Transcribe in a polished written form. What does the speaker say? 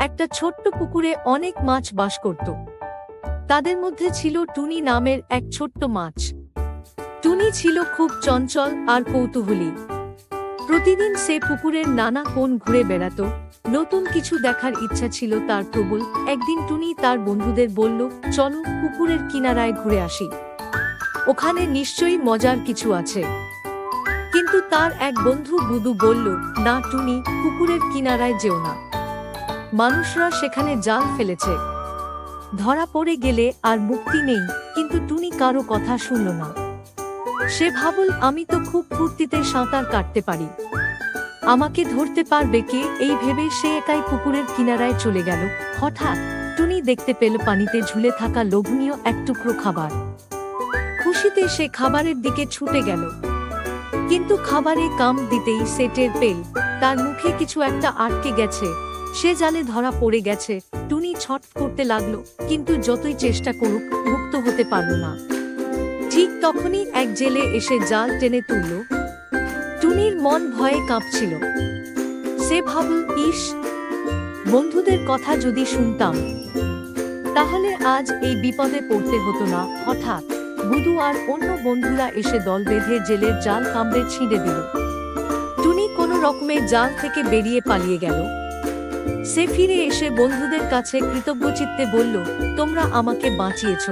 একটা ছোট্ট পুকুরে অনেক মাছ বাস করত। তাদের মধ্যে ছিল টুনি নামের এক ছোট্ট মাছ। টুনি ছিল খুব চঞ্চল আর কৌতূহলী। প্রতিদিন সে পুকুরের নানা কোণ ঘুরে বেড়াত। নতুন কিছু দেখার ইচ্ছা ছিল তার প্রবল। একদিন টুনি তার বন্ধুদের বলল, চলো পুকুরের কিনারায় ঘুরে আসি, ওখানে নিশ্চয়ই মজার কিছু আছে। কিন্তু তার এক বন্ধু বুদু বলল, না টুনি, পুকুরের কিনারায় যেও না, মানুষরা সেখানে জাল ফেলেছে, ধরা পড়ে গেলে আর মুক্তি নেই। কিন্তু টুনি কারো কথা শুনল না। সে ভাবল, আমি তো খুব ফুর্তিতে সাঁতার কাটতে পারি, আমাকে ধরতে পারবে কে? এই ভেবে সে একাই পুকুরের কিনারায় চলে গেল। হঠাৎ টুনি দেখতে পেল পানিতে ঝুলে থাকা লোভনীয় এক টুকরো খাবার। খুশিতে সে খাবারের দিকে ছুটে গেল, কিন্তু খাবারে কাম দিতেই সে টের পেল তার মুখে কিছু একটা আটকে গেছে। সে জালে ধরা পড়ে গেছে। টুনি ছটফট করতে লাগলো, কিন্তু যতই চেষ্টা করুক মুক্ত হতে পারল না। ঠিক তখনই এক জেলে এসে জাল টেনে তুলল। টুনির মন ভয়ে কাঁপছিল। সে ভাবল, ইস, বন্ধুদের কথা যদি শুনতাম, তাহলে আজ এই বিপদে পড়তে হতো না। হঠাৎ বুদু আর অন্য বন্ধুরা এসে দল বেঁধে জেলের জাল কামড়ে ছিঁড়ে দিল। টুনি কোনো রকমে জাল থেকে বেরিয়ে পালিয়ে গেল। সে ফিরে এসে বন্ধুদের কাছে কৃতজ্ঞচিত্তে বলল, তোমরা আমাকে বাঁচিয়েছ,